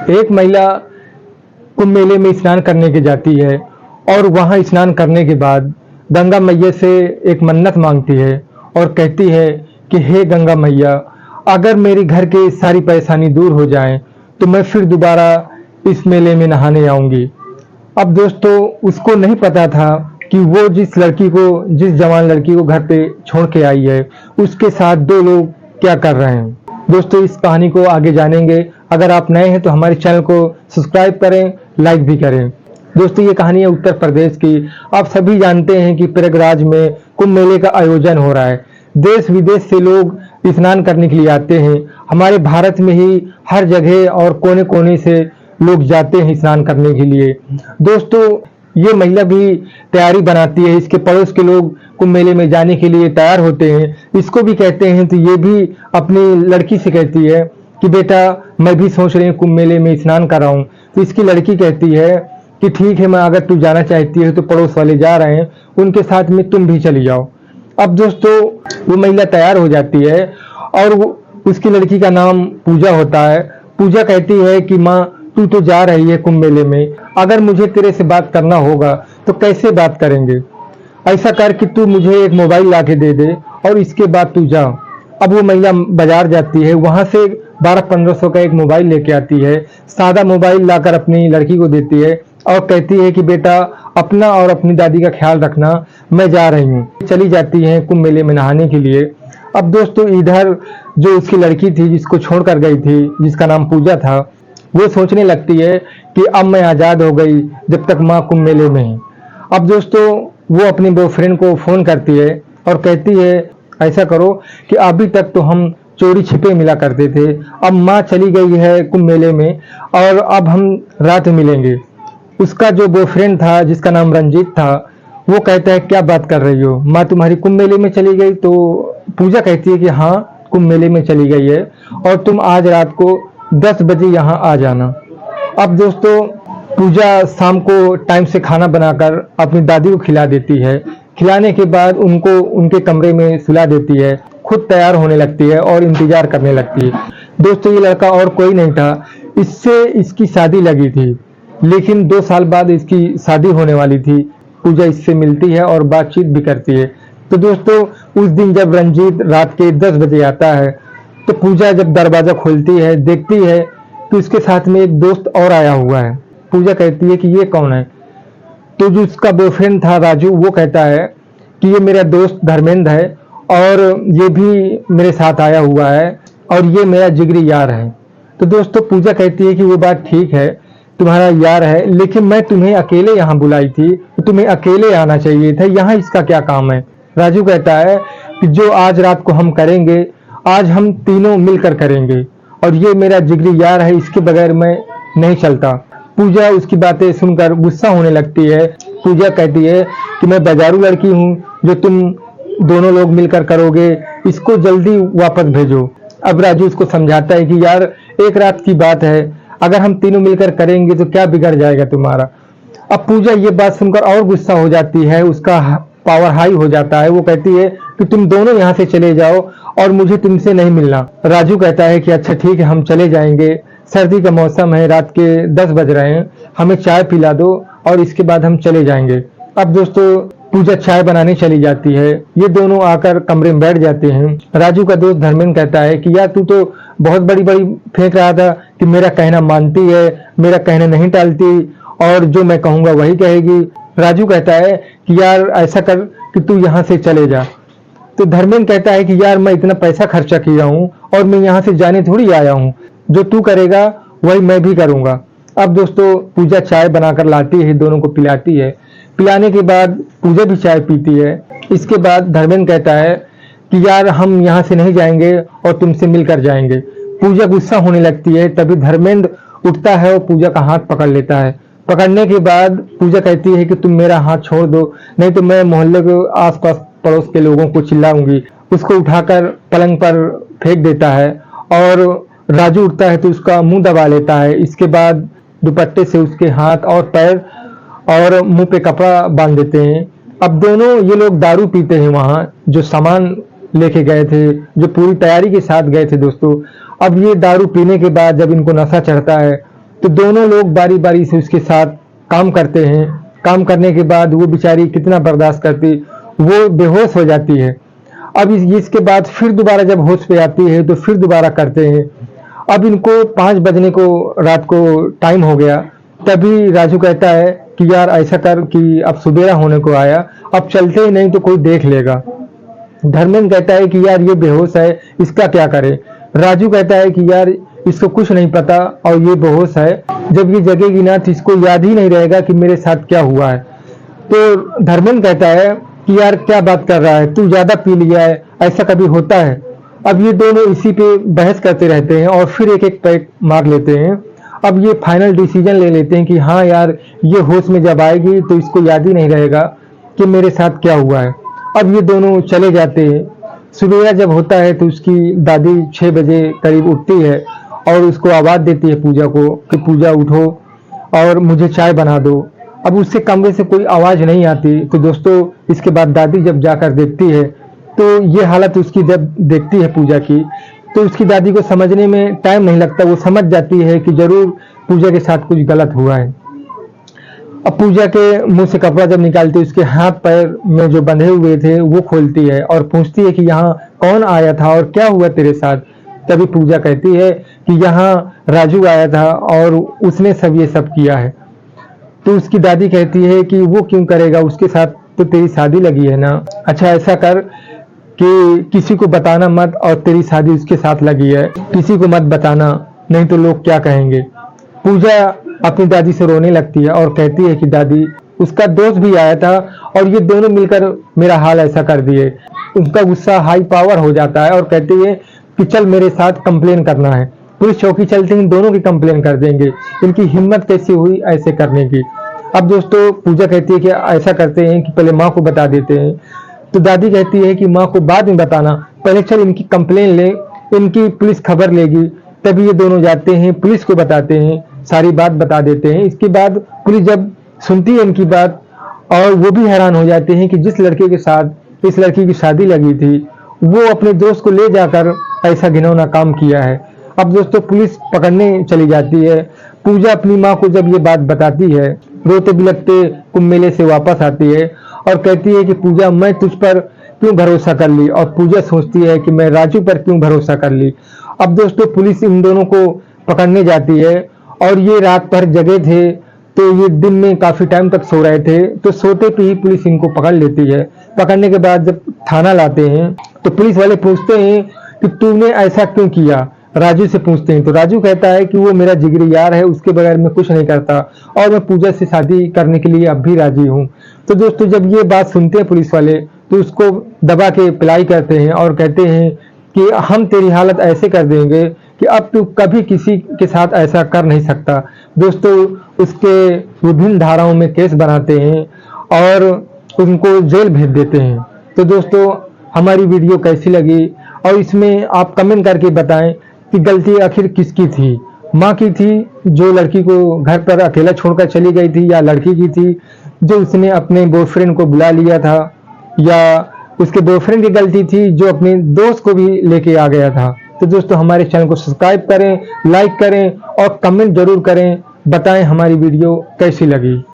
एक महिला कुंभ मेले में स्नान करने के जाती है और वहां स्नान करने के बाद गंगा मैया से एक मन्नत मांगती है और कहती है कि हे गंगा मैया, अगर मेरी घर की सारी परेशानी दूर हो जाए तो मैं फिर दोबारा इस मेले में नहाने आऊंगी। अब दोस्तों, उसको नहीं पता था कि वो जिस जवान लड़की को घर पे छोड़ के आई है, उसके साथ दो लोग क्या कर रहे हैं। दोस्तों, इस कहानी को आगे जानेंगे। अगर आप नए हैं तो हमारे चैनल को सब्सक्राइब करें, लाइक भी करें। दोस्तों, ये कहानी है उत्तर प्रदेश की। आप सभी जानते हैं कि प्रयागराज में कुंभ मेले का आयोजन हो रहा है। देश विदेश से लोग स्नान करने के लिए आते हैं। हमारे भारत में ही हर जगह और कोने कोने से लोग जाते हैं स्नान करने के लिए। दोस्तों, ये महिला भी तैयारी बनाती है। इसके पड़ोस के लोग कुंभ मेले में जाने के लिए तैयार होते हैं। इसको भी कहते हैं तो ये भी अपनी लड़की से कहती है कि बेटा, मैं भी सोच रही हूँ कुंभ मेले में स्नान कर रहा हूँ। तो इसकी लड़की कहती है कि ठीक है, मैं अगर तू जाना चाहती है तो पड़ोस वाले जा रहे हैं, उनके साथ में तुम भी चली जाओ। अब दोस्तों, वो महिला तैयार हो जाती है और उसकी लड़की का नाम पूजा होता है। पूजा कहती है कि माँ, तू तो जा रही है कुंभ मेले में, अगर मुझे तेरे से बात करना होगा तो कैसे बात करेंगे। ऐसा कर कि तू मुझे एक मोबाइल ला के दे दे और इसके बाद तू जा। अब वो महिला बाजार जाती है, वहां से 1200-1500 का एक मोबाइल लेके आती है। सादा मोबाइल लाकर अपनी लड़की को देती है और कहती है कि बेटा, अपना और अपनी दादी का ख्याल रखना, मैं जा रही हूँ। चली जाती है कुंभ मेले में नहाने के लिए। अब दोस्तों, इधर जो उसकी लड़की थी जिसको छोड़कर गई थी, जिसका नाम पूजा था, वो सोचने लगती है कि अब मैं आज़ाद हो गई जब तक माँ कुंभ मेले में है। अब दोस्तों, वो अपने बॉयफ्रेंड को फ़ोन करती है और कहती है ऐसा करो कि अभी तक तो हम चोरी छिपे मिला करते थे, अब माँ चली गई है कुंभ मेले में और अब हम रात मिलेंगे। उसका जो बॉयफ्रेंड था जिसका नाम रंजीत था, वो कहता है क्या बात कर रही हो, माँ तुम्हारी कुंभ मेले में चली गई। तो पूजा कहती है कि हाँ, कुंभ मेले में चली गई है और तुम आज रात को 10 बजे यहाँ आ जाना। अब दोस्तों, पूजा शाम को टाइम से खाना बनाकर अपनी दादी को खिला देती है। खिलाने के बाद उनको उनके कमरे में सुला देती है, खुद तैयार होने लगती है और इंतजार करने लगती है। दोस्तों, ये लड़का और कोई नहीं था, इससे इसकी शादी लगी थी, लेकिन 2 साल बाद इसकी शादी होने वाली थी। पूजा इससे मिलती है और बातचीत भी करती है। तो दोस्तों, उस दिन जब रंजीत रात के 10 बजे आता है तो पूजा जब दरवाजा खोलती है, देखती है कि उसके साथ में एक दोस्त और आया हुआ है। पूजा कहती है कि ये कौन है। तो जो उसका बॉयफ्रेंड था राजू, वो कहता है कि ये मेरा दोस्त धर्मेंद्र है और ये भी मेरे साथ आया हुआ है और ये मेरा जिगरी यार है। तो दोस्तों, पूजा कहती है कि वो बात ठीक है, तुम्हारा यार है, लेकिन मैं तुम्हें अकेले यहाँ बुलाई थी, तो तुम्हें अकेले आना चाहिए था, यहाँ इसका क्या काम है। राजू कहता है कि जो आज रात को हम करेंगे, आज हम तीनों मिलकर करेंगे और ये मेरा जिगरी यार है, इसके बगैर मैं नहीं चलता। पूजा उसकी बातें सुनकर गुस्सा होने लगती है। पूजा कहती है कि मैं बाजारू लड़की हूँ जो तुम दोनों लोग मिलकर करोगे, इसको जल्दी वापस भेजो। अब राजू उसको समझाता है कि यार, एक रात की बात है, अगर हम तीनों मिलकर करेंगे तो क्या बिगड़ जाएगा तुम्हारा। अब पूजा ये बात सुनकर और गुस्सा हो जाती है, उसका पावर हाई हो जाता है। वो कहती है कि तुम दोनों यहाँ से चले जाओ और मुझे तुमसे नहीं मिलना। राजू कहता है कि अच्छा ठीक है, हम चले जाएंगे, सर्दी का मौसम है, रात के 10 बज रहे हैं, हमें चाय पिला दो और इसके बाद हम चले जाएंगे। अब दोस्तों, पूजा चाय बनाने चली जाती है। ये दोनों आकर कमरे में बैठ जाते हैं। राजू का दोस्त धर्मेंद्र कहता है कि यार, तू तो बहुत बड़ी बड़ी फेंक रहा था कि मेरा कहना मानती है, मेरा कहना नहीं टालती और जो मैं कहूँगा वही कहेगी। राजू कहता है कि यार, ऐसा कर कि तू यहाँ से चले जा। तो धर्मेंद्र कहता है कि यार, मैं इतना पैसा खर्चा किया हूँ और मैं यहाँ से जाने थोड़ी आया हूँ, जो तू करेगा वही मैं भी करूँगा। अब दोस्तों, पूजा चाय बनाकर लाती है, दोनों को पिलाती है। पिलाने के बाद पूजा भी चाय पीती है। इसके बाद धर्मेंद्र कहता है कि यार, हम यहाँ से नहीं जाएंगे और तुमसे मिलकर जाएंगे। पूजा गुस्सा होने लगती है। तभी धर्मेंद्र उठता है और पूजा का हाथ पकड़ लेता है। पकड़ने के बाद पूजा कहती है कि तुम मेरा हाथ छोड़ दो, नहीं तो मैं मोहल्ले के आसपास पड़ोस के लोगों को चिल्लाऊंगी। उसको उठाकर पलंग पर फेंक देता है और राजू उठता है तो उसका मुंह दबा लेता है। इसके बाद दुपट्टे से उसके हाथ और पैर और मुंह पे कपड़ा बांध देते हैं। अब दोनों ये लोग दारू पीते हैं वहां, जो सामान लेके गए थे, जो पूरी तैयारी के साथ गए थे दोस्तों। अब ये दारू पीने के बाद जब इनको नशा चढ़ता है तो दोनों लोग बारी बारी से उसके साथ काम करते हैं। काम करने के बाद वो बेचारी कितना बर्दाश्त करती, वो बेहोश हो जाती है। अब इसके बाद फिर दोबारा जब होश पे आती है तो फिर दोबारा करते हैं। अब इनको 5 बजने को रात को टाइम हो गया। तभी राजू कहता है कि यार ऐसा कर कि अब सुबेरा होने को आया, अब चलते ही नहीं तो कोई देख लेगा। धर्मेंद्र कहता है कि यार ये बेहोश है, इसका क्या करें। राजू कहता है कि यार इसको कुछ नहीं पता और ये बेहोश है, जब ये जगेगी ना तो इसको याद ही नहीं रहेगा कि मेरे साथ क्या हुआ है। तो धर्मेंद्र कहता है कि यार क्या बात कर रहा है, तू ज्यादा पी लिया है, ऐसा कभी होता है। अब ये दोनों इसी पे बहस करते रहते हैं और फिर एक एक पैक मार लेते हैं। अब ये फाइनल डिसीजन ले लेते हैं कि हाँ यार ये होश में जब आएगी तो इसको याद ही नहीं रहेगा कि मेरे साथ क्या हुआ है। अब ये दोनों चले जाते हैं। सुबेरा जब होता है तो उसकी दादी 6 बजे करीब उठती है और उसको आवाज देती है पूजा को कि पूजा उठो और मुझे चाय बना दो। अब उससे कमरे से कोई आवाज नहीं आती। तो दोस्तों इसके बाद दादी जब जाकर देखती है तो ये हालत उसकी जब देखती है पूजा की, तो उसकी दादी को समझने में टाइम नहीं लगता। वो समझ जाती है कि जरूर पूजा के साथ कुछ गलत हुआ है। अब पूजा के मुंह से कपड़ा जब निकालती है, उसके हाथ पैर में जो बंधे हुए थे वो खोलती है और पूछती है कि यहाँ कौन आया था और क्या हुआ तेरे साथ। तभी पूजा कहती है कि यहाँ राजू आया था और उसने सब ये सब किया है। तो उसकी दादी कहती है कि वो क्यों करेगा, उसके साथ तो तेरी शादी लगी है ना। अच्छा ऐसा कर कि किसी को बताना मत और तेरी शादी उसके साथ लगी है, किसी को मत बताना, नहीं तो लोग क्या कहेंगे। पूजा अपनी दादी से रोने लगती है और कहती है कि दादी उसका दोस्त भी आया था और ये दोनों मिलकर मेरा हाल ऐसा कर दिए। उनका गुस्सा हाई पावर हो जाता है और कहती है कि चल मेरे साथ कंप्लेन करना है। पुलिस चौकी चलते ही दोनों की कंप्लेन कर देंगे, इनकी हिम्मत कैसी हुई ऐसे करने की। अब दोस्तों पूजा कहती है कि ऐसा करते हैं कि पहले माँ को बता देते हैं। तो दादी कहती है कि माँ को बाद में बताना, पहले चल इनकी कंप्लेन ले, इनकी पुलिस खबर लेगी। तभी ये दोनों जाते हैं, पुलिस को बताते हैं, सारी बात बता देते हैं। इसके बाद पुलिस जब सुनती है इनकी बात और वो भी हैरान हो जाते हैं कि जिस लड़के के साथ इस लड़की की शादी लगी थी वो अपने दोस्त को ले जाकर ऐसा घिनौना काम किया है। अब दोस्तों पुलिस पकड़ने चली जाती है। पूजा अपनी माँ को जब ये बात बताती है, रोते बिलखते कुंभ मेले से वापस आती है और कहती है कि पूजा मैं तुझ पर क्यों भरोसा कर ली। और पूजा सोचती है कि मैं राजू पर क्यों भरोसा कर ली। अब दोस्तों पुलिस इन दोनों को पकड़ने जाती है और ये रात भर जगे थे, तो ये दिन में काफी टाइम तक सो रहे थे, तो सोते पे ही पुलिस इनको पकड़ लेती है। पकड़ने के बाद जब थाना लाते हैं तो पुलिस वाले पूछते हैं कि तूने ऐसा क्यों किया। राजू से पूछते हैं तो राजू कहता है कि वो मेरा जिगरी यार है, उसके बगैर मैं कुछ नहीं करता और मैं पूजा से शादी करने के लिए अब भी राजी हूँ। तो दोस्तों जब ये बात सुनते हैं पुलिस वाले तो उसको दबा के पिलाई करते हैं और कहते हैं कि हम तेरी हालत ऐसे कर देंगे कि अब तू कभी किसी के साथ ऐसा कर नहीं सकता। दोस्तों उसके विभिन्न धाराओं में केस बनाते हैं और उनको जेल भेज देते हैं। तो दोस्तों हमारी वीडियो कैसी लगी और इसमें आप कमेंट करके बताएं कि गलती आखिर किसकी थी, माँ की थी जो लड़की को घर पर अकेला छोड़कर चली गई थी, या लड़की की थी जो उसने अपने बॉयफ्रेंड को बुला लिया था, या उसके बॉयफ्रेंड की गलती थी जो अपने दोस्त को भी लेके आ गया था। तो दोस्तों हमारे चैनल को सब्सक्राइब करें, लाइक करें और कमेंट जरूर करें, बताएं हमारी वीडियो कैसी लगी।